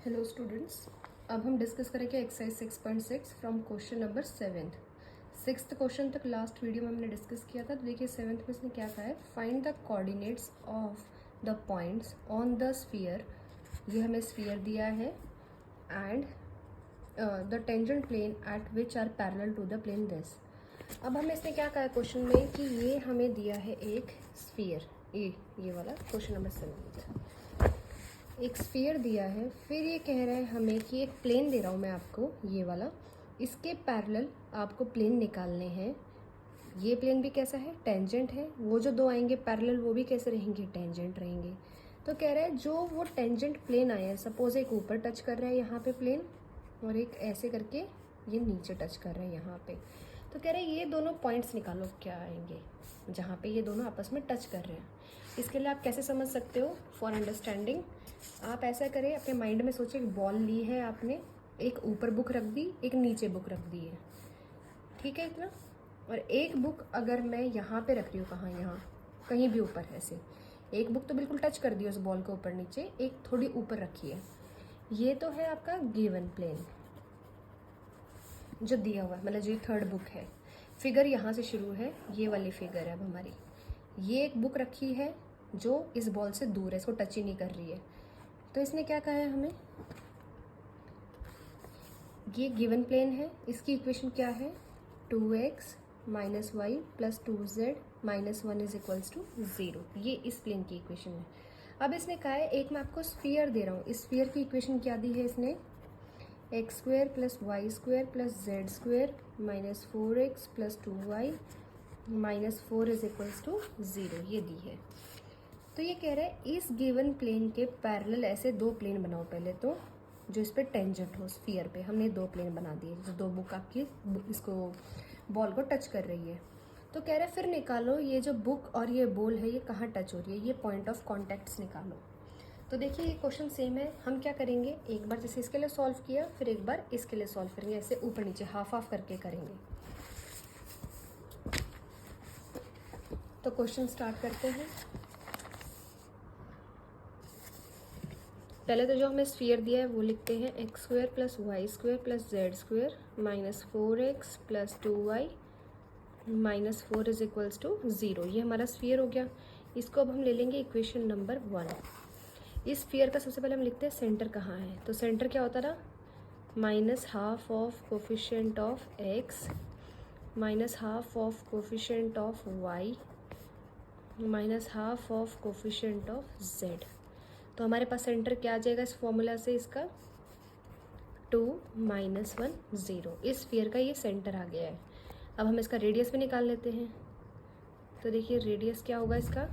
Hello students, अब हम discuss करेंगे exercise 6.6 from question number 7। 6th question तक लास्ट वीडियो में हमने डिस्कस किया था। तो देखिए 7th में इसने क्या कहा है, find the coordinates of the points on the sphere. ये हमें स्फीयर दिया है and the tangent plane at which are parallel to the plane this. अब हमें इसने क्या कहा है क्वेश्चन में कि ये हमें दिया है एक स्फीयर, ये वाला क्वेश्चन नंबर 7। एक स्फीयर दिया है, फिर ये कह रहा है हमें कि एक प्लेन दे रहा हूँ मैं आपको, ये वाला, इसके पैरेलल आपको प्लेन निकालने हैं। ये प्लेन भी कैसा है, टेंजेंट है। वो जो दो आएंगे पैरेलल वो भी कैसे रहेंगे, टेंजेंट रहेंगे। तो कह रहा है जो वो टेंजेंट प्लेन आया है, सपोज एक ऊपर टच कर रहा है यहाँ पे प्लेन, और एक ऐसे करके ये नीचे टच कर रहा है यहाँ पे। तो कह रहे हैं ये दोनों पॉइंट्स निकालो क्या आएंगे जहाँ पे ये दोनों आपस में टच कर रहे हैं। इसके लिए आप कैसे समझ सकते हो, फॉर अंडरस्टैंडिंग आप ऐसा करें, अपने माइंड में सोचिए, एक बॉल ली है आपने, एक ऊपर बुक रख दी, एक नीचे बुक रख दी है, ठीक है इतना। और एक बुक अगर मैं यहाँ पे रख रही हूँ, कहाँ, यहाँ कहीं भी ऊपर, ऐसे एक बुक तो बिल्कुल टच कर दी उस बॉल को ऊपर नीचे, एक थोड़ी ऊपर रखी है। ये तो है आपका गिवन प्लेन जो दिया हुआ है, मतलब जो 3rd बुक है। फिगर यहाँ से शुरू है, ये वाली फिगर है अब हमारी। ये एक बुक रखी है जो इस बॉल से दूर है, इसको टच ही नहीं कर रही है। तो इसने क्या कहा है हमें, ये गिवन प्लेन है, इसकी इक्वेशन क्या है, 2x minus Y plus 2z minus 1 is equals to 0। ये इस प्लेन की इक्वेशन है। अब इसने कहा है एक मैं आपको स्फीयर दे रहा हूँ, इस स्फीयर की इक्वेशन क्या दी है इसने, X square plus Y square plus Z square minus 4x plus 2y minus 4 is equals to 0, ये दी है। तो ये कह रहा है इस गिवन प्लेन के पैरेलल ऐसे दो प्लेन बनाओ पहले तो, जो इस पे टेंजेंट हो स्फीयर पे। हमने दो प्लेन बना दिए, जो दो बुक आपकी इसको बॉल को टच कर रही है। तो कह रहा है फिर निकालो ये जो बुक और ये बॉल है ये कहाँ टच हो रही है, ये पॉइंट ऑफ कॉन्टैक्ट्स निकालो। तो देखिए ये क्वेश्चन सेम है, हम क्या करेंगे, एक बार जैसे इसके लिए सॉल्व किया, फिर एक बार इसके लिए सॉल्व करेंगे, ऐसे ऊपर नीचे हाफ हाफ करके करेंगे। तो क्वेश्चन स्टार्ट करते हैं। पहले तो जो हमें स्फीयर दिया है वो लिखते हैं, X square plus Y square plus Z square minus 4x plus 2y minus 4 is equals to 0। ये हमारा स्फीयर हो गया। इसको अब हम ले लेंगे इक्वेशन नंबर 1। इस स्फीयर का सबसे पहले हम लिखते हैं सेंटर कहाँ है। तो सेंटर क्या होता रहा, minus half of coefficient of x minus half of coefficient of y minus half of coefficient of z। तो हमारे पास सेंटर क्या आ जाएगा इस फॉर्मूला से, इसका 2 माइनस 1 0। इस स्फीयर का ये सेंटर आ गया है। अब हम इसका रेडियस भी निकाल लेते हैं। तो देखिए रेडियस क्या होगा इसका,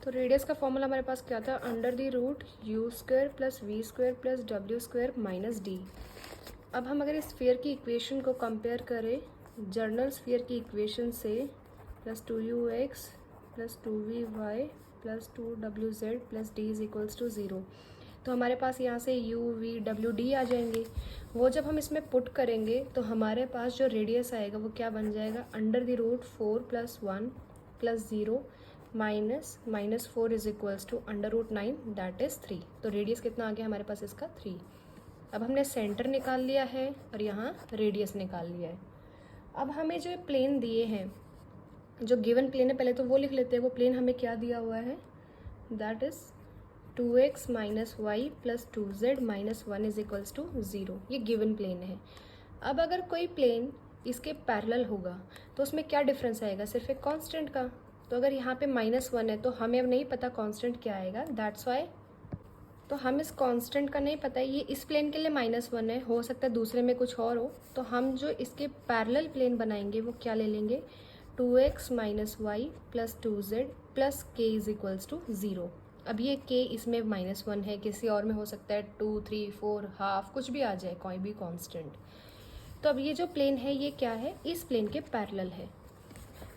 तो रेडियस का फॉर्मूला हमारे पास क्या था, under the root U square plus V square plus W square minus D. अब हम अगर इस स्फीयर की इक्वेशन को कंपेयर करें जर्नल स्फीयर की इक्वेशन से, plus 2ux plus 2vy plus 2wz plus D is equals to 0। तो हमारे पास यहाँ से u v w d आ जाएंगे। वो जब हम इसमें पुट करेंगे तो हमारे पास जो रेडियस आएगा वो क्या बन जाएगा, under the root 4 plus 1 plus 0 minus 4 is equals to under root 9 that is 3। तो रेडियस कितना आ गया हमारे पास इसका 3। अब हमने सेंटर निकाल लिया है और यहाँ रेडियस निकाल लिया है। अब हमें जो प्लेन दिए हैं, जो गिवन प्लेन है, पहले तो वो लिख लेते हैं। वो प्लेन हमें क्या दिया हुआ है, that is 2x minus Y plus 2z minus 1 is equals to 0। ये गिवन प्लेन है। अब अगर कोई प्लेन इसके पैरेलल होगा तो उसमें क्या डिफरेंस आएगा, सिर्फ एक कांस्टेंट का। तो अगर यहाँ पे -1 है तो हमें अब नहीं पता कांस्टेंट क्या आएगा, दैट्स वाई। तो हम इस कांस्टेंट का नहीं पता है, ये इस प्लेन के लिए -1 है, हो सकता है दूसरे में कुछ और हो। तो हम जो इसके पैरेलल प्लेन बनाएंगे वो क्या ले लेंगे, 2x minus Y plus 2z plus k is equals to 0। अब ये k इसमें -1 है, किसी और में हो सकता है 2, 3, 4, हाफ, कुछ भी आ जाए, कोई भी कांस्टेंट। तो अब ये जो प्लेन है ये क्या है, इस प्लेन के पैरेलल है।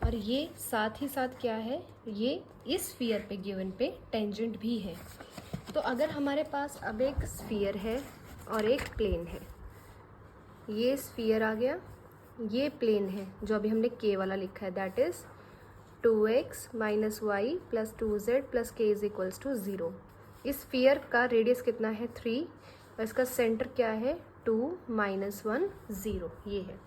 और ये साथ ही साथ क्या है, ये इस स्फीयर पे गिवन पे टेंजेंट भी है। तो अगर हमारे पास अब एक स्फीयर है और एक प्लेन है, ये स्फीयर आ गया, ये प्लेन है जो अभी हमने k वाला लिखा है, that is 2x minus Y plus 2z plus k is equals to 0। इस स्फीयर का रेडियस कितना है 3 और इसका सेंटर क्या है 2 -1 0, ये है।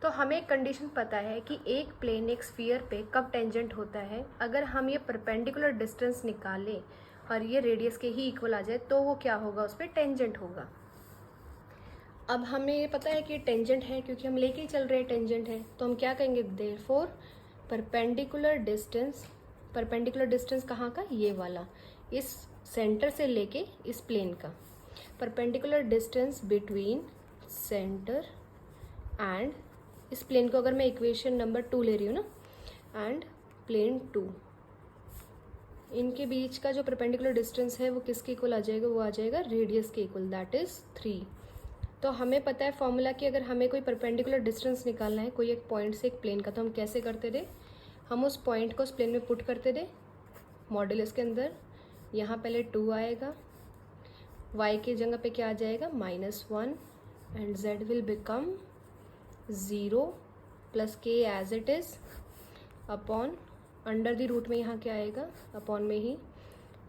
तो हमें एक कंडीशन पता है कि एक प्लेन एक स्फीयर पे कब टेंजेंट होता है, अगर हम ये परपेंडिकुलर डिस्टेंस निकालें और ये रेडियस के ही इक्वल आ जाए तो वो क्या होगा, उस पर टेंजेंट होगा। अब हमें ये पता है कि टेंजेंट है क्योंकि हम लेके ही चल रहे हैं टेंजेंट है, तो हम क्या कहेंगे, देयरफॉर परपेंडिकुलर डिस्टेंस कहाँ का, ये वाला, इस सेंटर से लेके इस प्लेन का perpendicular distance between centre and इस प्लेन को अगर मैं इक्वेशन नंबर 2 ले रही हूँ ना, एंड प्लेन 2, इनके बीच का जो परपेंडिकुलर डिस्टेंस है वो किसके इक्वल आ जाएगा, वो आ जाएगा रेडियस के इक्वल, दैट इज 3। तो हमें पता है फॉर्मूला कि अगर हमें कोई परपेंडिकुलर डिस्टेंस निकालना है कोई एक पॉइंट से एक प्लेन का, तो हम कैसे करते थे, हम उस पॉइंट को उस प्लेन में पुट करते थे मॉड्यूलस के अंदर। यहाँ पहले 2 आएगा, y की जगह पे क्या आ जाएगा -1 and z will become 0 plus k as it is upon under the root में यहाँ क्या आएगा, अपॉन में ही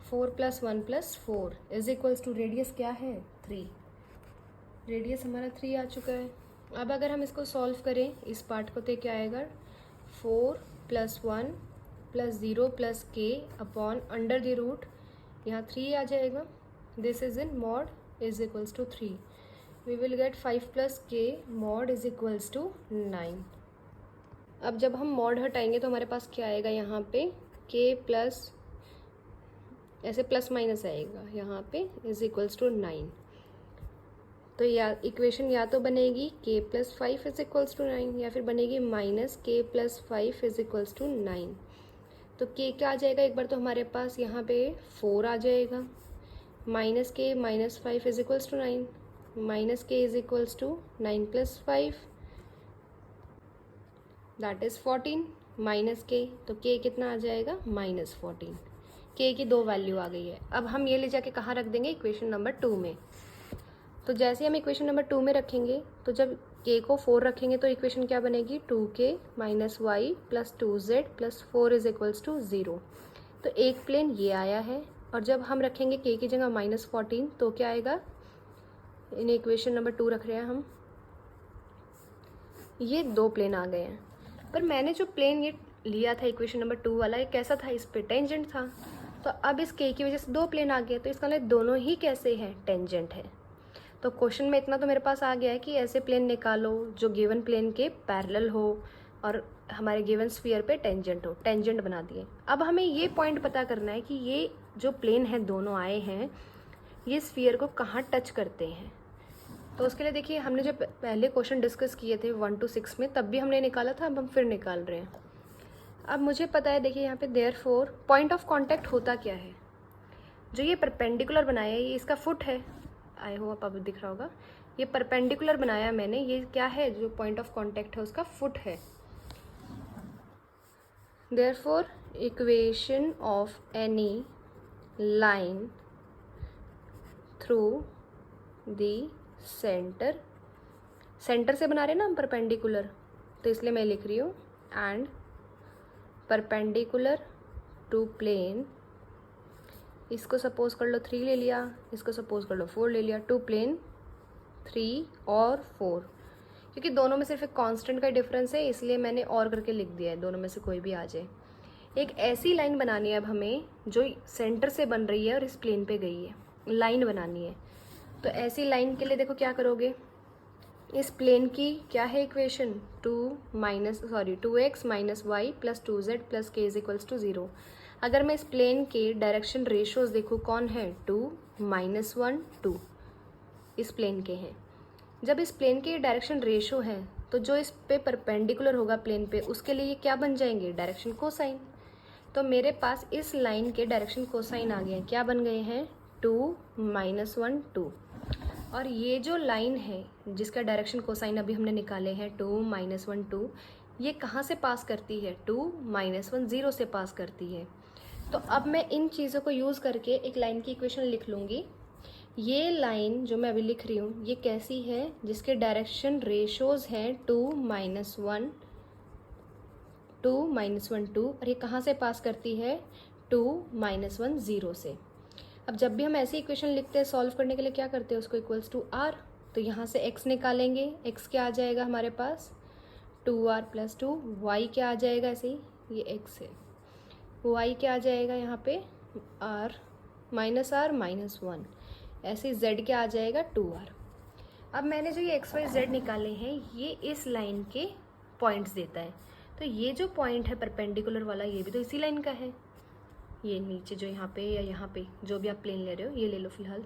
4 + 1 + 4 इज इक्वल्स टू रेडियस क्या है 3, रेडियस हमारा 3 आ चुका है। अब अगर हम इसको सॉल्व करें इस पार्ट को, तो क्या आएगा 4 + 1 + 0 + k upon under the root, यहाँ 3 आ जाएगा, this is in mod is equals to 3, we will get 5 + k mod is equals to 9। अब जब हम मॉड हटाएंगे तो हमारे पास क्या आएगा, यहाँ पे k प्लस ऐसे प्लस माइनस आएगा यहाँ पे इज इक्वल्स टू 9। तो या इक्वेशन या तो बनेगी k + 5 इज इक्वल्स टू 9 या फिर बनेगी -k + 5 इज इक्वल्स टू 9। तो k क्या आ जाएगा, एक बार तो हमारे पास यहाँ पे 4 आ जाएगा, -k - 5 is equals to 9, -k is equals to 9 + 5 that is 14 -k, तो k कितना आ जाएगा -14, k की 2 वैल्यू आ गई है। अब हम ये ले जाके कहाँ रख देंगे, इक्वेशन नंबर 2 में। तो जैसे हम इक्वेशन नंबर 2 में रखेंगे तो जब k को 4 रखेंगे तो इक्वेशन क्या बनेगी, 2k - y + 2z + 4 is equals to 0। तो एक प्लेन ये आया है, और जब हम रखेंगे k की जगह -14 तो क्या आएगा, इन इक्वेशन नंबर 2 रख रहे हैं हम, ये 2 प्लेन आ गए हैं। पर मैंने जो प्लेन ये लिया था इक्वेशन नंबर 2 वाला, ये कैसा था, इस पे टेंजेंट था। तो अब इस k की वजह से 2 प्लेन आ गए, तो इसका मतलब दोनों ही कैसे हैं, टेंजेंट है। तो क्वेश्चन में इतना तो मेरे पास आ गया है कि ऐसे प्लेन निकालो जो गिवन प्लेन के पैरेलल हो और हमारे गिवन स्फीयर पे टेंजेंट हो, टेंजेंट बना दिए। अब हमें ये पॉइंट पता करना है कि ये जो प्लेन है दोनों आए हैं, ये स्फीयर को कहाँ टच करते हैं। तो उसके लिए देखिए, हमने जो पहले क्वेश्चन डिस्कस किए थे 1 to 6 में, तब भी हमने निकाला था, अब हम फिर निकाल रहे हैं। अब मुझे पता है, देखिए यहाँ पे देयरफॉर पॉइंट ऑफ कांटेक्ट होता क्या है, जो ये परपेंडिकुलर बनाया है ये इसका फुट है, आई होप अब दिख रहा होगा, ये परपेंडिकुलर बनाया मैंने, ये क्या है, जो पॉइंट ऑफ कांटेक्ट है उसका फुट है। Therefore equation of any line through the centre से बना रहे ना हम परपेंडिकुलर, तो इसलिए मैं लिख रही हूँ एंड परपेंडिकुलर टू प्लेन, इसको सपोज कर लो 3 ले लिया, इसको सपोज कर लो 4 ले लिया, टू प्लेन 3 और 4, क्योंकि दोनों में सिर्फ एक कांस्टेंट का डिफरेंस है इसलिए मैंने और करके लिख दिया है, दोनों में से कोई भी आ जाए। एक ऐसी लाइन बनानी है अब हमें जो सेंटर से बन रही है और इस प्लेन पे गई है, लाइन बनानी है। तो ऐसी लाइन के लिए देखो क्या करोगे, इस प्लेन की क्या है equation, 2x - y + 2z + k = 0। अगर मैं इस प्लेन के डायरेक्शन रेशियोज देखूँ, कौन है, 2 -1 2 इस प्लेन के हैं। जब इस प्लेन के डायरेक्शन रेशियो हैं तो जो इस पे परपेंडिकुलर होगा प्लेन पे, उसके लिए ये क्या बन जाएंगे, डायरेक्शन कोसाइन। तो मेरे पास इस लाइन के डायरेक्शन कोसाइन आ गए हैं, क्या बन गए हैं, 2 -1 2। और ये जो लाइन है जिसका डायरेक्शन कोसाइन अभी हमने निकाले हैं 2 -1 2, ये कहाँ से पास करती है, 2 -1 0 से पास करती है। तो अब मैं इन चीज़ों को यूज़ करके एक लाइन की इक्वेशन लिख लूँगी। ये लाइन जो मैं अभी लिख रही हूँ ये कैसी है, जिसके डायरेक्शन रेशियोज हैं 2 -1 2 और ये कहाँ से पास करती है, 2 -1 0 से। अब जब भी हम ऐसी इक्वेशन लिखते हैं सॉल्व करने के लिए क्या करते हैं, उसको इक्वल्स टू आर, तो यहाँ से x निकालेंगे, x क्या आ जाएगा हमारे पास 2r प्लस 2, y क्या आ जाएगा, ऐसे ही ये x है, y क्या आ जाएगा यहाँ पे r माइनस r माइनस 1, ऐसे z क्या आ जाएगा 2r। अब मैंने जो ये x y z निकाले हैं ये इस लाइन के पॉइंट्स देता है, तो ये जो पॉइंट है परपेंडिकुलर वाला ये भी तो इसी लाइन का है, ये नीचे जो यहाँ पे या यहाँ पे जो भी आप प्लेन ले रहे हो ये ले लो फिलहाल,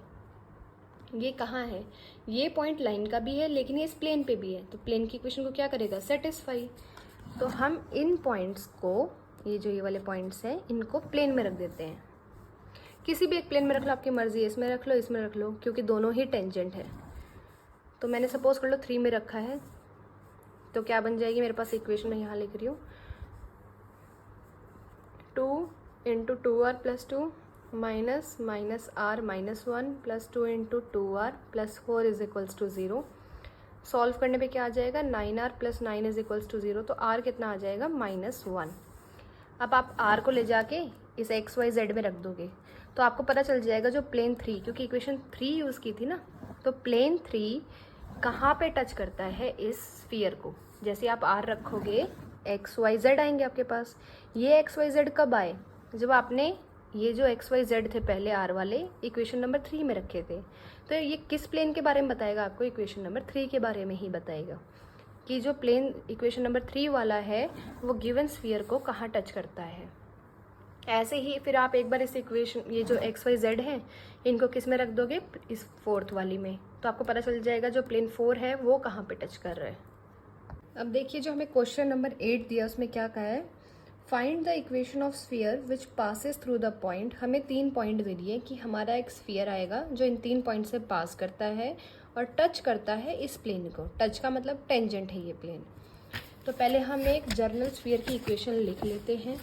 ये कहाँ है, ये पॉइंट लाइन का भी है लेकिन ये इस प्लेन पे भी है, तो प्लेन की इक्वेशन को क्या करेगा, सेटिस्फाई। तो हम इन पॉइंट्स को, ये जो ये वाले पॉइंट्स हैं इनको प्लेन में रख देते हैं, किसी भी एक प्लेन में रख लो, आपकी मर्जी है, इसमें रख लो इसमें रख लो, क्योंकि दोनों ही टेंजेंट है। तो मैंने सपोज कर लो 3 में रखा है, तो क्या बन जाएगी मेरे पास इक्वेशन, मैं यहाँ लिख रही हूँ 2 into 2r plus 2 minus minus r minus 1 plus 2 into 2r plus 4 is equals to 0। Solve करने पे क्या आ जाएगा 9r plus 9 is equals to 0, तो r कितना आ जाएगा -1। अब आप r को ले जाके इस एक्स वाई जेड में रख दोगे तो आपको पता चल जाएगा जो प्लेन 3, क्योंकि इक्वेशन 3 यूज़ की थी ना, तो प्लेन 3 कहाँ पे टच करता है इस स्फीयर को। जैसे आप r रखोगे एक्स वाई जेड आएंगे आपके पास, ये एक्स वाई जेड कब आए, जब आपने ये जो एक्स वाई जेड थे पहले r वाले इक्वेशन नंबर 3 में रखे थे। तो ये किस प्लेन के बारे में बताएगा आपको, इक्वेशन नंबर 3 के बारे में ही बताएगा कि जो प्लेन इक्वेशन नंबर 3 वाला है वो गिवन स्फीयर को कहाँ टच करता है। ऐसे ही फिर आप एक बार इस इक्वेशन, ये जो एक्स वाई जेड है इनको किस में रख दोगे, इस 4th वाली में, तो आपको पता चल जाएगा जो प्लेन 4 है वो कहाँ पे टच कर रहा है। अब देखिए जो हमें क्वेश्चन नंबर 8 दिया उसमें क्या कहा है, find the equation of sphere which passes through the point. हमें 3 पॉइंट दे दिए कि हमारा एक स्फीयर आएगा जो इन 3 पॉइंट से पास करता है और टच करता है इस प्लेन को, टच का मतलब टेंजेंट है ये प्लेन। तो पहले हम एक जर्नल स्फीयर की इक्वेशन लिख लेते हैं।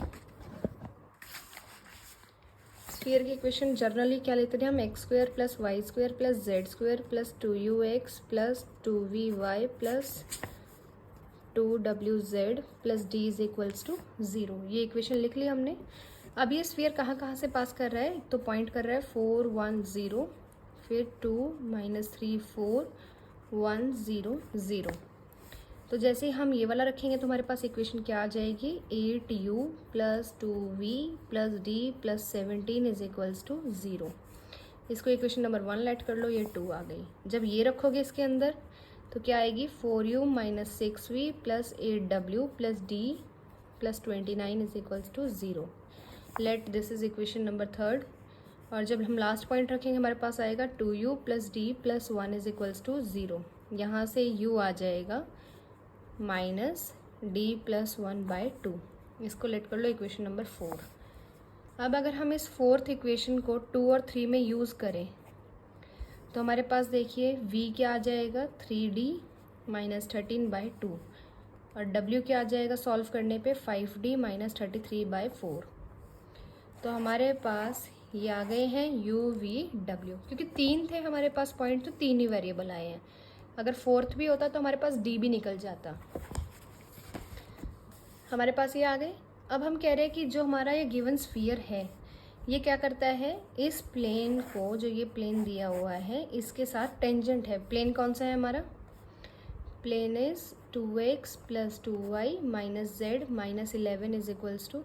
स्फीयर की इक्वेशन जर्नली क्या लेते थे हम, X square plus Y square plus Z square plus 2ux plus 2vy plus 2wz plus D is equals to 0। ये इक्वेशन लिख ली हमने। अब ये स्फीयर कहाँ कहाँ से पास कर रहा है, तो पॉइंट कर रहा है 4 1 0, फिर 2 -3 4 1 0 0। तो जैसे हम ये वाला रखेंगे तो हमारे पास इक्वेशन क्या आ जाएगी, 8u plus 2v plus d plus 17 is equals to 0। इसको इक्वेशन नंबर 1 लेट कर लो, ये 2 आ गई। जब ये रखोगे इसके अंदर तो क्या आएगी 4u minus 6v plus 8w plus d plus 29 is equals to 0। Let this is equation number 3। और जब हम लास्ट पॉइंट रखेंगे हमारे पास आएगा 2u plus d plus 1 is equals to 0। यहाँ से u आ जाएगा माइनस d प्लस 1/2। इसको लेट कर लो इक्वेशन नंबर 4। अब अगर हम इस 4th इक्वेशन को 2 और 3 में यूज़ करें तो हमारे पास देखिए v क्या आ जाएगा 3d माइनस 13/2 और w क्या आ जाएगा सॉल्व करने पे 5d माइनस 33/4। तो हमारे पास ये आ गए हैं u v w, क्योंकि 3 थे हमारे पास पॉइंट तो 3 ही वेरिएबल आए हैं। अगर 4th भी होता तो हमारे पास d भी निकल जाता। हमारे पास ये आ गए। अब हम कह रहे हैं कि जो हमारा ये गिवन स्फीयर है ये क्या करता है, इस प्लेन को, जो ये प्लेन दिया हुआ है इसके साथ टेंजेंट है। प्लेन कौन सा है हमारा, plane is 2x plus 2y minus z minus 11 is equals to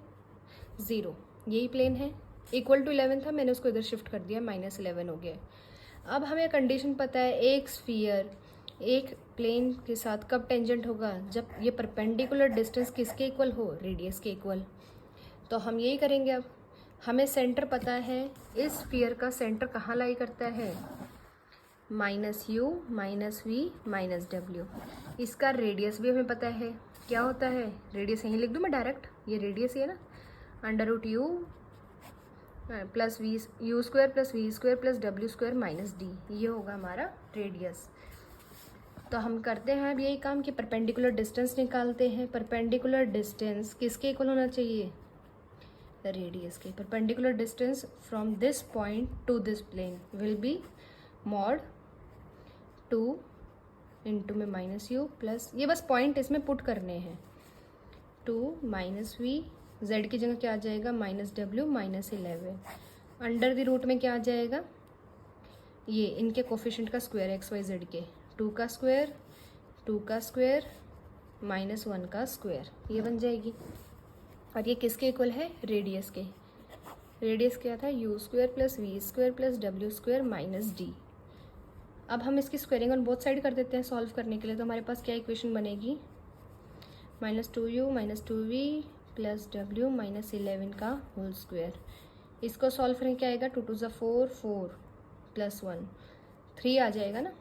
0। यही प्लेन है, इक्वल टू 11 था, मैंने उसको इधर शिफ्ट कर दिया, माइनस 11 हो गया। अब हमें कंडीशन पता है एक स्फीयर एक प्लेन के साथ कब टेंजेंट होगा, जब ये परपेंडिकुलर डिस्टेंस किसके इक्वल हो, रेडियस के इक्वल। तो हम यही करेंगे। अब हमें सेंटर पता है, इस स्फीयर का सेंटर कहाँ लाई करता है, -u minus v minus w। इसका रेडियस भी हमें पता है, क्या होता है, रेडियस यहीं लिख दूँ मैं डायरेक्ट, ये रेडियस ही है ना, √u plus u square plus v square plus w square minus d, ये होगा हमारा रेडियस। तो हम करते हैं अब यही काम कि परपेंडिकुलर डिस्टेंस निकालते हैं। परपेंडिकुलर डिस्टेंस किसके इक्वल होना चाहिए, रेडियस के। Perpendicular distance from this point to this plane will be mod 2 into में माइनस u प्लस, ये बस पॉइंट इसमें पुट करने हैं, 2 माइनस v, z की जगह क्या आ जाएगा -w minus 11 under the root में क्या आ जाएगा, ये इनके कोफिशिएंट का स्क्वायर एक्स वाई जेड के, 2 का स्क्वायर -1 का स्क्वायर, ये बन जाएगी। और ये किसके इक्वल है, रेडियस के। रेडियस क्या था, u square plus V square plus W square minus D. अब हम इसकी स्क्वायरिंग ऑन बोथ साइड कर देते हैं सॉल्व करने के लिए। तो हमारे पास क्या इक्वेशन बनेगी, -2u minus 2v plus W minus 11 का होल स्क्वायर। इसको सॉल्व करने क्या आएगा, 2 2 ज़ा 4, 4 प्लस 1 3 आ जाएगा ना,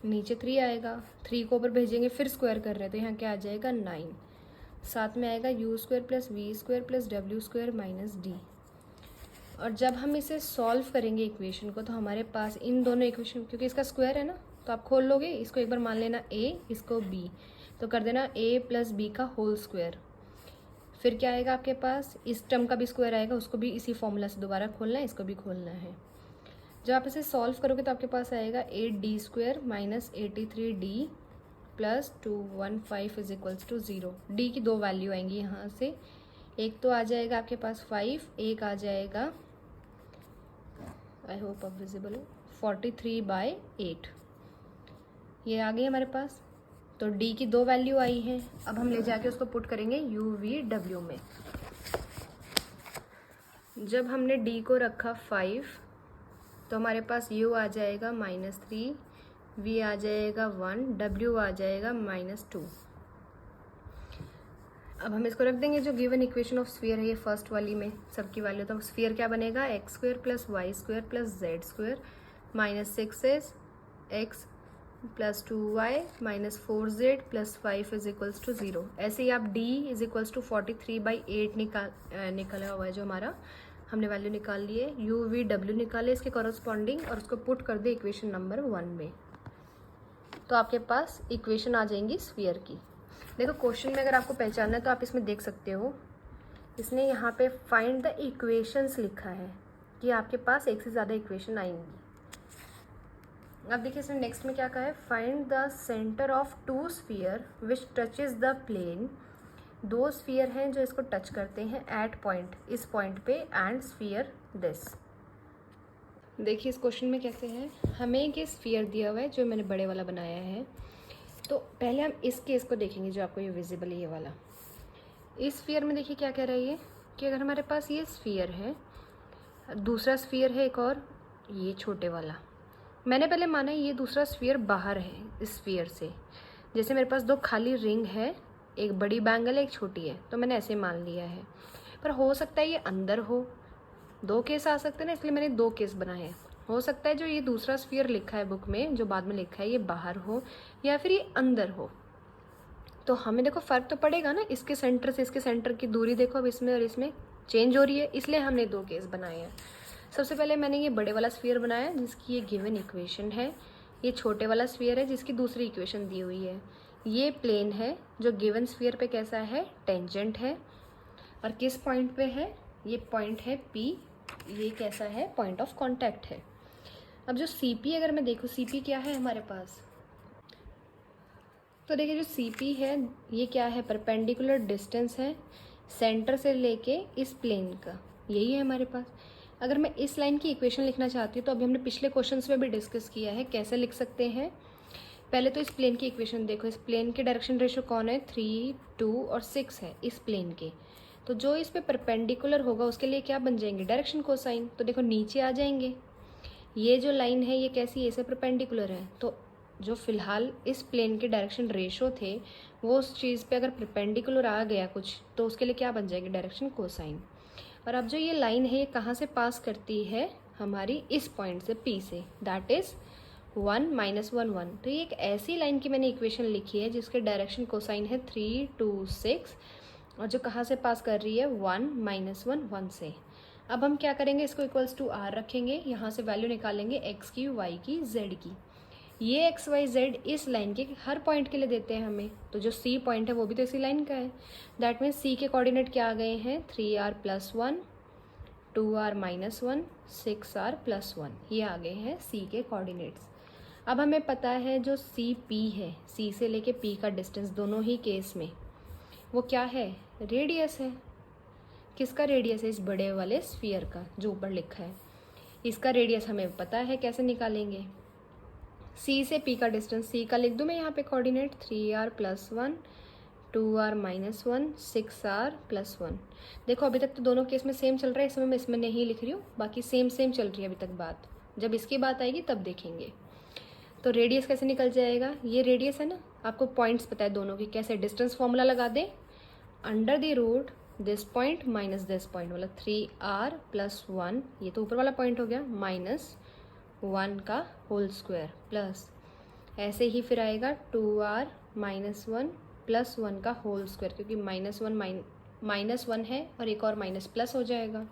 नीचे 3 आएगा, 3 को ऊपर भेजेंगे, फिर स्क्वायर कर रहे हैं तो यहाँ क्या आ जाएगा 9। साथ में आएगा u square plus V square plus W square minus D. और जब हम इसे सॉल्व करेंगे इक्वेशन को, तो हमारे पास इन दोनों इक्वेशन, क्योंकि इसका स्क्वायर है ना, तो आप खोल लोगे इसको, एक बार मान लेना a, इसको b, तो कर देना a प्लस b का होल स्क्वायर। फिर क्या आएगा आपके पास, इस टर्म का भी स्क्वायर आएगा, उसको भी इसी फॉर्मूला से दोबारा खोलना है, इसको भी खोलना है। जब आप इसे सॉल्व करोगे तो आपके पास आएगा 8d square minus 83d plus 215 is equals to 0। D की 2 वैल्यू आएंगी यहाँ से, एक तो आ जाएगा आपके पास 5, एक आ जाएगा, आई होप अब विजिबल हो, 43/8, ये आ गई हमारे पास। तो d की 2 वैल्यू आई हैं। अब हम ले जाके उसको पुट करेंगे u/v/w में। जब हमने d को रखा 5, तो हमारे पास u आ जाएगा -3, v आ जाएगा 1, w आ जाएगा -2। अब हम इसको रख देंगे जो गिवन इक्वेशन ऑफ स्फीयर है, ये फर्स्ट वाली में सबकी वैल्यू। तो स्फीयर क्या बनेगा, X square plus Y square plus Z square minus 6x plus 2y minus 4z plus 5 is equals to 0। ऐसे ही आप d इज इक्वल्स टू 43/8 निकला हुआ है जो हमारा, हमने वैल्यू निकाल ली है। u/v/w निकाले इसके कॉरस्पॉन्डिंग और उसको पुट कर दे इक्वेशन नंबर 1 में, तो आपके पास इक्वेशन आ जाएंगी स्फीयर की। देखो क्वेश्चन में अगर आपको पहचानना है तो आप इसमें देख सकते हो, इसने यहाँ पे फाइंड द इक्वेशंस लिखा है कि आपके पास एक से ज़्यादा इक्वेशन आएंगी। अब देखिए इसने नेक्स्ट में क्या कहा है, find the centre of 2 sphere which touches the plane. 2 sphere हैं जो इसको टच करते हैं एट पॉइंट, इस पॉइंट पे, एंड स्फीयर दिस। देखिए इस क्वेश्चन में कैसे है, हमें एक स्फीयर दिया हुआ है जो मैंने बड़े वाला बनाया है। तो पहले हम इस केस को देखेंगे जो आपको ये विजिबल है, ये वाला। इस स्फीयर में देखिए क्या कह रहा है ये, कि अगर हमारे पास ये स्फीयर है, दूसरा स्फीयर है एक और, ये छोटे वाला, मैंने पहले माना ये दूसरा स्फीयर बाहर है इस स्फीयर से। जैसे मेरे पास 2 खाली रिंग है, एक बड़ी बैंगल है एक छोटी है, तो मैंने ऐसे मान लिया है। पर हो सकता है ये अंदर हो, 2 केस आ सकते हैं ना, इसलिए मैंने 2 केस बनाए हैं। हो सकता है जो ये दूसरा स्फीयर लिखा है बुक में, जो बाद में लिखा है, ये बाहर हो या फिर ये अंदर हो। तो हमें देखो फ़र्क तो पड़ेगा ना, इसके सेंटर से इसके सेंटर की दूरी देखो अब इसमें और इसमें चेंज हो रही है, इसलिए हमने 2 केस बनाए हैं। सबसे पहले मैंने ये बड़े वाला स्फीयर बनाया जिसकी ये गिवन इक्वेशन है, ये छोटे वाला स्फीयर है जिसकी दूसरी इक्वेशन दी हुई है। ये प्लेन है जो गिवन स्फीयर पे कैसा है, टेंजेंट है, और किस पॉइंट पे है, ये पॉइंट है P, ये कैसा है, पॉइंट ऑफ कांटेक्ट है। अब जो CP अगर मैं देखूँ, CP क्या है हमारे पास, तो देखिए जो CP है ये क्या है, परपेंडिकुलर डिस्टेंस है सेंटर से लेके इस प्लेन का, यही है हमारे पास। अगर मैं इस लाइन की इक्वेशन लिखना चाहती हूँ, तो अभी हमने पिछले क्वेश्चंस में भी डिस्कस किया है कैसे लिख सकते हैं। पहले तो इस प्लेन की इक्वेशन देखो, इस प्लेन के डायरेक्शन रेशियो कौन है, 3, 2 और 6 है इस प्लेन के। तो जो इस पे परपेंडिकुलर होगा उसके लिए क्या बन जाएंगे, डायरेक्शन कोसाइन। तो देखो नीचे आ जाएंगे, ये जो लाइन है ये कैसी है, इसे परपेंडिकुलर है। तो जो फिलहाल इस प्लेन के डायरेक्शन रेशो थे वो उस चीज़ पे अगर परपेंडिकुलर आ गया कुछ, तो उसके लिए क्या बन जाएगी, डायरेक्शन कोसाइन। और अब जो ये लाइन है ये कहाँ से पास करती है, हमारी इस पॉइंट से P से, दैट इज़ 1 - 1 1। तो ये एक ऐसी लाइन की मैंने इक्वेशन लिखी है जिसके डायरेक्शन कोसाइन है 3, 2, 6, और जो कहाँ से पास कर रही है, 1 - 1 1 से। अब हम क्या करेंगे, इसको इक्वल्स टू R रखेंगे, यहाँ से वैल्यू निकालेंगे x की, y की, z की। ये x, y, z इस लाइन के हर पॉइंट के लिए देते हैं हमें। तो जो C पॉइंट है वो भी तो इसी लाइन का है। दैट मीन्स C के कोऑर्डिनेट क्या आ गए हैं, 3r + 1, 2r - 1, 6r + 1, ये आ गए हैं C के कोऑर्डिनेट्स। अब हमें पता है जो CP है, C से लेके P का डिस्टेंस दोनों ही केस में वो क्या है, रेडियस है। किसका रेडियस है, इस बड़े वाले स्फीयर का जो ऊपर लिखा है। इसका रेडियस हमें पता है, कैसे निकालेंगे। सी से पी का डिस्टेंस, सी का लिख दूँ मैं यहाँ पे कोऑर्डिनेट 3r + 1 2r - 1 6r + 1। देखो अभी तक तो दोनों केस में सेम चल रहा है, इसमें मैं इसमें नहीं लिख रही हूँ, बाकी सेम चल रही है अभी तक बात। जब इसकी बात आएगी तब देखेंगे। तो रेडियस कैसे निकल जाएगा, ये रेडियस है ना, आपको पॉइंट्स पता है दोनों की, कैसे डिस्टेंस फॉर्मूला लगा दें, under the root this point minus this point, मतलब 3r + 1, ये तो ऊपर वाला पॉइंट हो गया, -1 का होल स्क्वायर प्लस, ऐसे ही फिर आएगा 2r - 1 + 1 का होल स्क्वायर, क्योंकि -1 है और एक और माइनस प्लस हो जाएगा।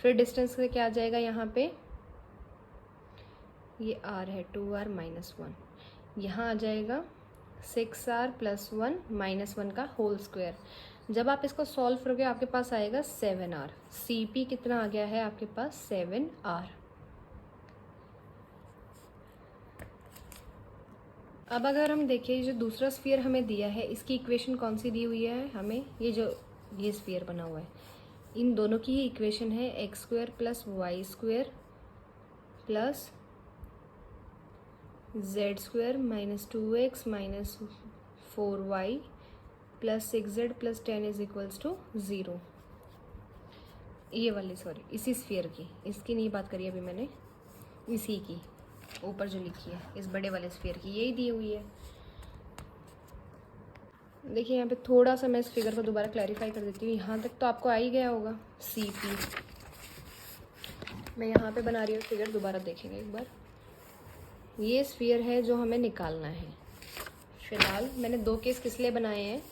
फिर डिस्टेंस से क्या आ जाएगा यहाँ पे, ये r है 2r - 1, यहाँ आ जाएगा 6r + 1 - 1 का होल स्क्वायर। जब आप इसको सॉल्व करोगे आपके पास आएगा 7r। CP कितना आ गया है आपके पास, 7r। अब अगर हम देखें जो दूसरा स्फीयर हमें दिया है, इसकी इक्वेशन कौन सी दी हुई है हमें, ये स्फीयर बना हुआ है, इन दोनों की ही इक्वेशन है x² + y² + z² - 2x - 4y + 6z + 10 = 0। ये वाली, सॉरी, इसी स्फीयर की, इसकी नहीं बात करी अभी मैंने, इसी की ऊपर जो लिखी है, इस बड़े वाले स्फीयर की यही दी हुई है। देखिए यहाँ पे थोड़ा सा मैं इस फिगर को दोबारा क्लैरिफाई कर देती हूँ। यहाँ तक तो आपको आ ही गया होगा CP। मैं यहाँ पे बना रही हूँ फिगर, दोबारा देखेंगे एक बार। ये स्फीयर है जो हमें निकालना है। फिलहाल मैंने 2 केस किस लिए बनाए हैं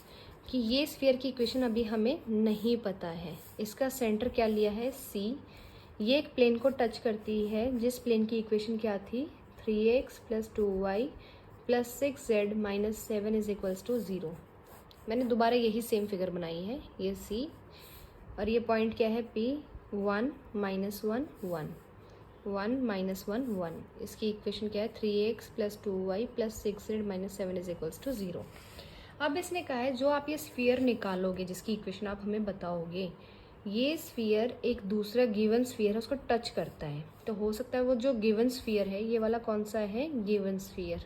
कि ये स्फीयर की इक्वेशन अभी हमें नहीं पता है। इसका सेंटर क्या लिया है, C। ये एक प्लेन को टच करती है, जिस प्लेन की इक्वेशन क्या थी, 3x + 2y + 6z - 7 = 0। मैंने दोबारा यही सेम फिगर बनाई है, ये C और ये पॉइंट क्या है P, 1 - 1 1 1 - 1 1। इसकी इक्वेशन क्या है, 3x + 2y + 6z - 7 = 0। अब इसने कहा है जो आप ये स्फीयर निकालोगे, जिसकी इक्वेशन आप हमें बताओगे, ये स्फीयर एक दूसरा गिवन स्फीयर है, उसको टच करता है। तो हो सकता है वो जो गिवन स्फीयर है, ये वाला कौन सा है, गिवन स्फीयर।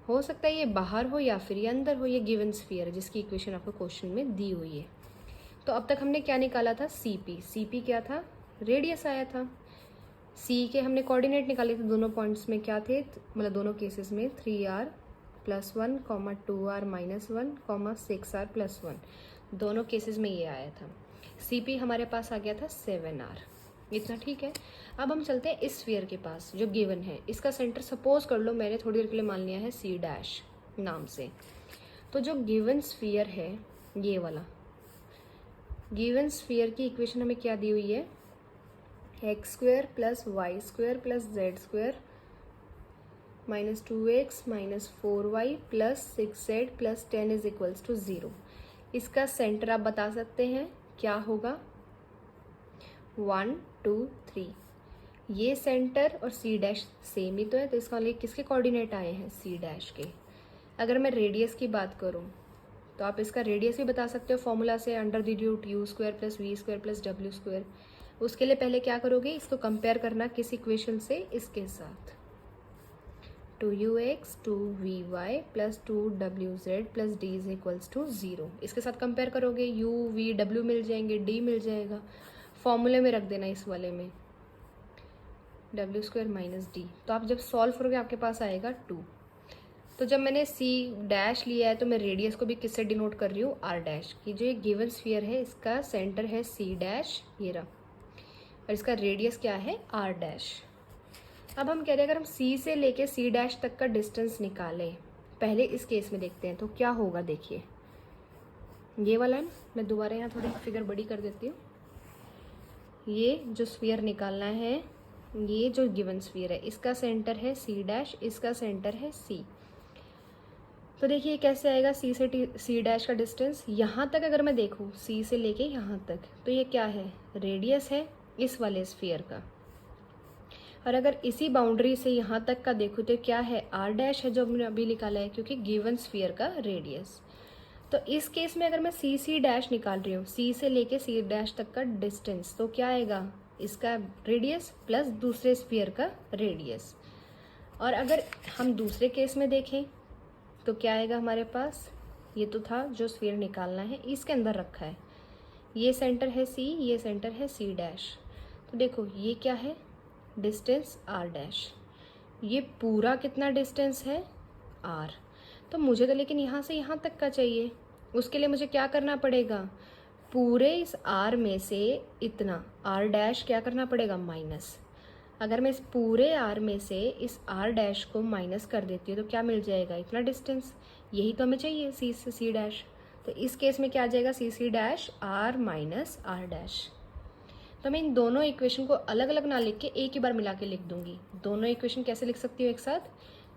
हो सकता है ये बाहर हो या फिर ये अंदर हो, ये गिवन स्फीयर है जिसकी इक्वेशन आपको क्वेश्चन में दी हुई है। तो अब तक हमने क्या निकाला था, CP क्या था, रेडियस आया था। C के हमने कोऑर्डिनेट निकाले थे, दोनों पॉइंट्स में क्या थे, मतलब दोनों केसेस में 3r + 1, 2r - 1, 6r + 1, दोनों केसेस में ये आया था। CP हमारे पास आ गया था 7r। इतना ठीक है। अब हम चलते हैं इस स्फीयर के पास जो गिवन है। इसका सेंटर सपोज कर लो मैंने थोड़ी देर के लिए मान लिया है C' नाम से। तो जो गिवन स्फीयर है, ये वाला गिवन स्फीयर की इक्वेशन हमें क्या दी हुई है, x² + y² + z² - 2x - 4y + 6z + 10 = 0। इसका सेंटर आप बता सकते हैं क्या होगा, 1 2 3। ये सेंटर और C' सेम ही तो है, तो इसका लिए किसके कोऑर्डिनेट आए हैं, C' के। अगर मैं रेडियस की बात करूं तो आप इसका रेडियस भी बता सकते हो फॉर्मूला से, under the root u² + v² + w²। उसके लिए पहले क्या करोगे, इसको कंपेयर करना किस इक्वेशन से, इसके साथ, 2ux 2vy + 2wz + d = 0। इसके साथ कंपेयर करोगे, u v w मिल जाएंगे, d मिल जाएगा, फॉर्मूले में रख देना इस वाले में, w² - d। तो आप जब सॉल्व करोगे आपके पास आएगा 2। तो जब मैंने C' लिया है तो मैं रेडियस को भी किससे डिनोट कर रही हूँ, R' की। जो ये गिवन स्फीयर है इसका सेंटर है C', ये रहा, और इसका रेडियस क्या है, R'। अब हम कह रहे हैं अगर हम C से लेके C' तक का डिस्टेंस निकालें, पहले इस केस में देखते हैं तो क्या होगा। देखिए ये वाला है, मैं दोबारा यहाँ थोड़ी फिगर बड़ी कर देती हूँ। ये जो स्फीयर निकालना है, ये जो गिवन स्फीयर है, इसका सेंटर है C', इसका सेंटर है C। तो देखिए कैसे आएगा, C से C' का डिस्टेंस यहाँ तक अगर मैं देखूँ, C से लेके यहाँ तक, तो ये क्या है, रेडियस है इस वाले स्फीयर का। और अगर इसी बाउंड्री से यहाँ तक का देखूँ तो क्या है, R' है जो हमने अभी निकाला है, क्योंकि गिवन स्फीयर का रेडियस। तो इस केस में अगर मैं C निकाल रही हूँ, C से लेके C' तक का डिस्टेंस, तो क्या आएगा, इसका रेडियस प्लस दूसरे स्फीयर का रेडियस। और अगर हम दूसरे केस में देखें तो क्या आएगा हमारे पास, ये तो था जो स्फीयर निकालना है, इसके अंदर रखा है, ये सेंटर है सी, ये सेंटर है सी डैश। तो देखो ये क्या है, डिस्टेंस आर डैश, ये पूरा कितना डिस्टेंस है आर। तो मुझे तो लेकिन यहाँ से यहाँ तक का चाहिए, उसके लिए मुझे क्या करना पड़ेगा, पूरे इस आर में से इतना आर डैश क्या करना पड़ेगा माइनस। अगर मैं इस पूरे आर में से इस आर डैश को माइनस कर देती हूँ तो क्या मिल जाएगा, इतना डिस्टेंस, यही तो हमें चाहिए सी से सी डैश। तो इस केस में क्या आ जाएगा, C C dash R minus R dash. तो मैं इन दोनों इक्वेशन को अलग अलग ना लिख के एक ही बार मिला के लिख दूंगी। दोनों इक्वेशन कैसे लिख सकती हूँ एक साथ,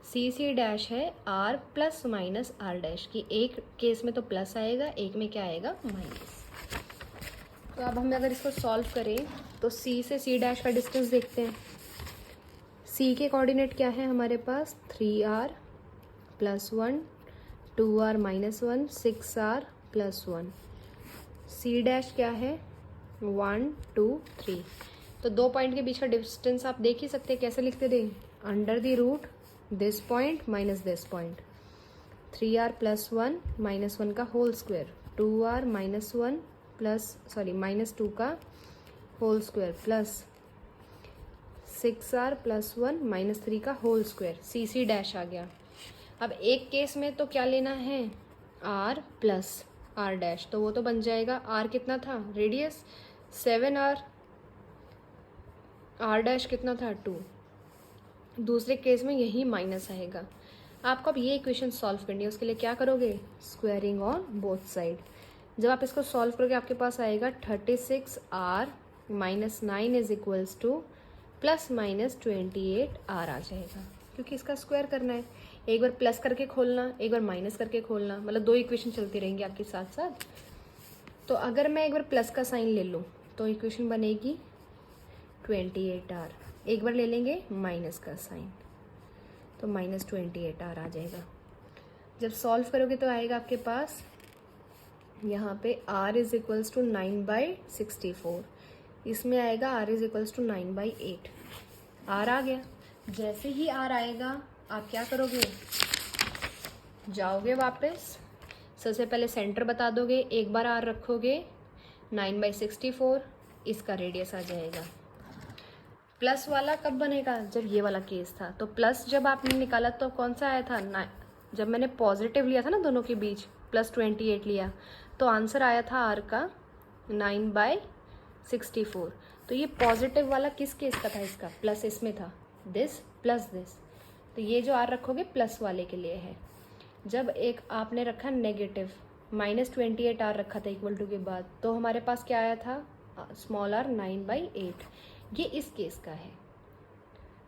सी सी डैश है R plus minus R dash की, एक केस में तो प्लस आएगा, एक में क्या आएगा माइनस। तो अब हम अगर इसको सॉल्व करें तो सी से सी डैश का डिस्टेंस देखते हैं। सी के कोऑर्डिनेट क्या है हमारे पास, 3r plus 1, 2r minus 1, 6r plus 1। C dash क्या है 1 2 3। तो दो पॉइंट के बीच का डिस्टेंस आप देख ही सकते हैं, कैसे लिखते थे, under the root this point minus this point, 3r plus 1 minus 1 का whole square, 2r minus 1 plus minus 2 का whole square plus 6r plus 1 minus 3 का whole square, C C dash आ गया। अब एक केस में तो क्या लेना है, r प्लस आर डैश, तो वो तो बन जाएगा r कितना था रेडियस 7r, आर डैश कितना था 2। दूसरे केस में यही माइनस आएगा। आपको अब ये इक्वेशन सॉल्व करनी है, उसके लिए क्या करोगे, स्क्वायरिंग ऑन बोथ साइड। जब आप इसको सॉल्व करोगे आपके पास आएगा 36r minus 9 is equals two plus minus 28r आ जाएगा, क्योंकि इसका स्क्वायर करना है। एक बार प्लस करके खोलना, एक बार माइनस करके खोलना, मतलब दो इक्वेशन चलती रहेंगी आपके साथ साथ। तो अगर मैं एक बार प्लस का साइन ले लूँ तो इक्वेशन बनेगी 28r, एक बार ले लेंगे माइनस का साइन तो माइनस 28r आ जाएगा। जब सॉल्व करोगे तो आएगा आपके पास यहाँ पे r इज इक्वल्स टू 9/64, इसमें आएगा r is equals to 9/8। r आ गया। जैसे ही r आएगा आप क्या करोगे, जाओगे वापस, सबसे पहले सेंटर बता दोगे, एक बार r रखोगे, 9/64, इसका रेडियस आ जाएगा। प्लस वाला कब बनेगा, जब ये वाला केस था। तो प्लस जब आपने निकाला तो कौन सा आया था, जब मैंने पॉजिटिव लिया था ना दोनों के बीच, प्लस 28 लिया, तो आंसर आया था r का 9/64। तो ये पॉजिटिव वाला किस केस का था, इसका प्लस इसमें था, दिस प्लस दिस, तो ये जो r रखोगे प्लस वाले के लिए है। जब एक आपने रखा नेगेटिव -28r रखा था इक्वल टू के बाद, तो हमारे पास क्या आया था, स्मॉल r 9/8, ये इस केस का है।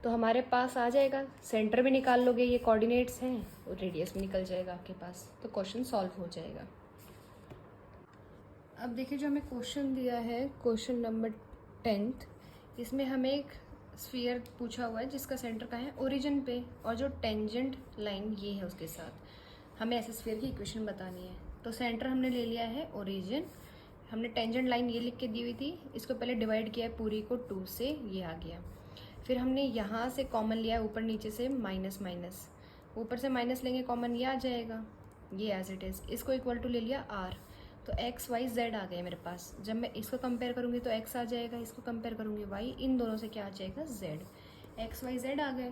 तो हमारे पास आ जाएगा, सेंटर भी निकाल लोगे, ये कोऑर्डिनेट्स हैं, और रेडियस भी निकल जाएगा आपके पास, तो क्वेश्चन सॉल्व हो जाएगा। अब देखिए जो हमें क्वेश्चन दिया है, क्वेश्चन नंबर 10th, इसमें हमें एक स्फीयर पूछा हुआ है जिसका सेंटर का है ओरिजिन पे, और जो टेंजेंट लाइन ये है उसके साथ हमें ऐसे स्फीयर की इक्वेशन बतानी है। तो सेंटर हमने ले लिया है ओरिजिन, हमने टेंजेंट लाइन ये लिख के दी हुई थी, इसको पहले डिवाइड किया है पूरी को 2 से, ये आ गया। फिर हमने यहाँ से कॉमन लिया है, ऊपर नीचे से माइनस माइनस, ऊपर से माइनस लेंगे कॉमन, ये आ जाएगा, ये एज इट इज़। इसको इक्वल टू ले लिया r, तो x y z आ गया मेरे पास। जब मैं इसको कंपेयर करूँगी तो x आ जाएगा, इसको कंपेयर करूँगी y, इन दोनों से क्या आ जाएगा z, x y z आ गए।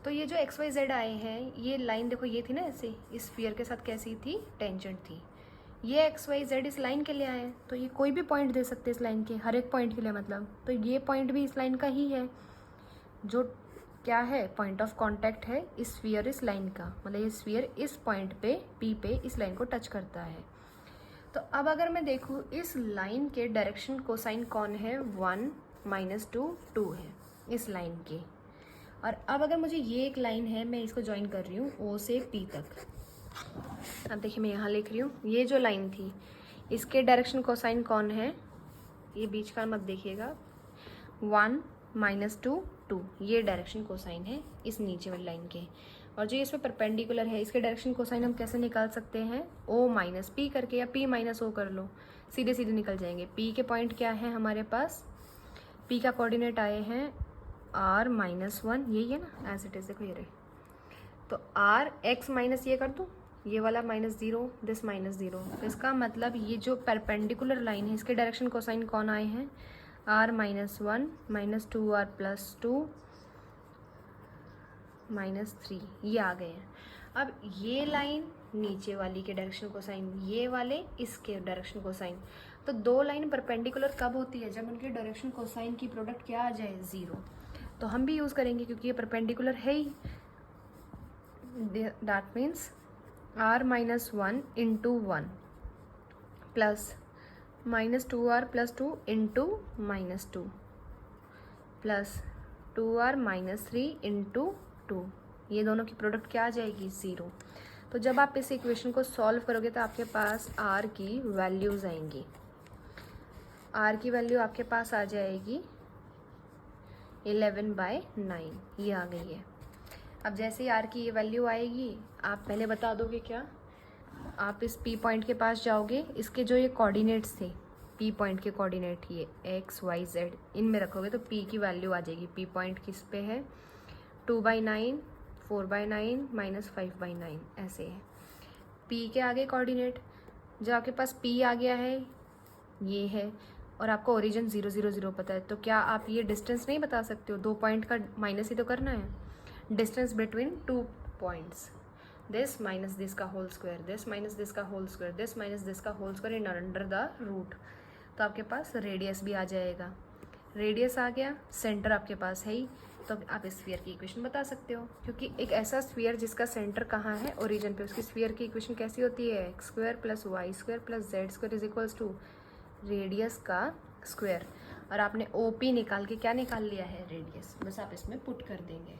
तो ये जो x y z आए हैं, ये लाइन देखो ये थी ना ऐसे, इस स्फीयर के साथ कैसी थी, टेंजेंट थी। ये x y z इस लाइन के लिए आए हैं, तो ये कोई भी पॉइंट दे सकते हैं इस लाइन के, हर एक पॉइंट के लिए मतलब। तो ये पॉइंट भी इस लाइन का ही है, जो क्या है, पॉइंट ऑफ कांटेक्ट है इस स्फीयर इस लाइन का, मतलब ये स्फीयर इस पॉइंट पे P पे इस लाइन को टच करता है। तो अब अगर मैं देखूँ इस लाइन के डायरेक्शन कोसाइन कौन है, 1 - 2 2 है इस लाइन के। और अब अगर मुझे ये एक लाइन है, मैं इसको ज्वाइन कर रही हूँ O से P तक। अब देखिए मैं यहाँ लिख रही हूँ, ये जो लाइन थी इसके डायरेक्शन कोसाइन कौन है, ये बीच का मत देखिएगा, 1 - 2 2, ये डायरेक्शन कोसाइन है इस नीचे वाली लाइन के। और जो इसमें परपेंडिकुलर है, इसके डायरेक्शन कोसाइन हम कैसे निकाल सकते हैं, O - P करके, या P - O कर लो, सीधे सीधे निकल जाएंगे। P के पॉइंट क्या है हमारे पास, पी का कोऑर्डिनेट आए हैं r-1, यही है ना, एज इट इज, देखो ये रहे। तो r x माइनस ये कर दूँ, ये वाला -0, दिस -0, तो इसका मतलब ये जो परपेंडिकुलर लाइन है इसके डायरेक्शन कोसाइन कौन आए हैं, r-1 -2r + 2 -3, ये आ गए हैं। अब ये लाइन नीचे वाली के डायरेक्शन कोसाइन, ये वाले इसके डायरेक्शन कोसाइन। तो दो लाइन परपेंडिकुलर कब होती है, जब उनके डायरेक्शन कोसाइन की प्रोडक्ट क्या आ जाए, 0। तो हम भी यूज़ करेंगे क्योंकि ये परपेंडिकुलर है ही। That means r-1 × 1 plus -2r + 2 × -2 plus 2r - 3 × 2, ये दोनों की प्रोडक्ट क्या आ जाएगी, 0। तो जब आप इस इक्वेशन को सॉल्व करोगे तो आपके पास r की वैल्यूज़ आएंगी। r की वैल्यू आपके पास आ जाएगी 11/9, ये आ गई है। अब जैसे ही r की ये वैल्यू आएगी, आप पहले बता दोगे क्या, आप इस P पॉइंट के पास जाओगे, इसके जो ये कोऑर्डिनेट्स थे, P पॉइंट के कोऑर्डिनेट ये x, y, z, इनमें रखोगे तो P की वैल्यू आ जाएगी। P पॉइंट किस पे है, 2/9, 4/9 -5/9, ऐसे है। P के आगे कोऑर्डिनेट, जो आपके पास P आ गया है ये है, और आपको ओरिजिन 0 0 0 पता है, तो क्या आप ये डिस्टेंस नहीं बता सकते हो, 2 पॉइंट का माइनस ही तो करना है, distance between 2 points, this minus this का whole square, this minus this का whole square, this minus this का whole square in under the root. तो आपके पास रेडियस भी आ जाएगा, रेडियस आ गया, सेंटर आपके पास है ही, तो आप इस स्फीयर की इक्वेशन बता सकते हो। क्योंकि एक ऐसा स्फीयर जिसका सेंटर कहाँ है, ओरिजिन पे, उसकी स्फीयर की इक्वेशन कैसी होती है, x² + y² + z² = रेडियस का स्क्वायर। और आपने OP निकाल के क्या निकाल लिया है, रेडियस, बस आप इसमें पुट कर देंगे।